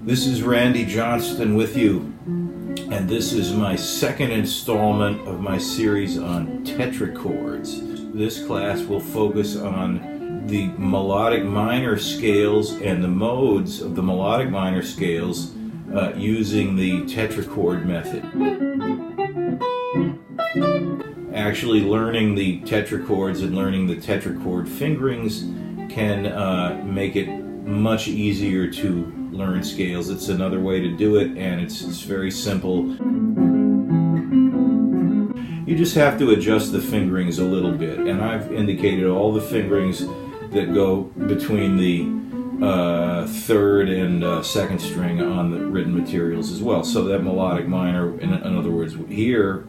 This is Randy Johnston with you, and this is my second installment of my series on tetrachords. This class will focus on the melodic minor scales and the modes of the melodic minor scales using the tetrachord method. Actually learning the tetrachords and learning the tetrachord fingerings can make it much easier to learn scales. It's another way to do it, and it's very simple. You just have to adjust the fingerings a little bit, and I've indicated all the fingerings that go between the third and second string on the written materials as well. So that melodic minor, in other words, here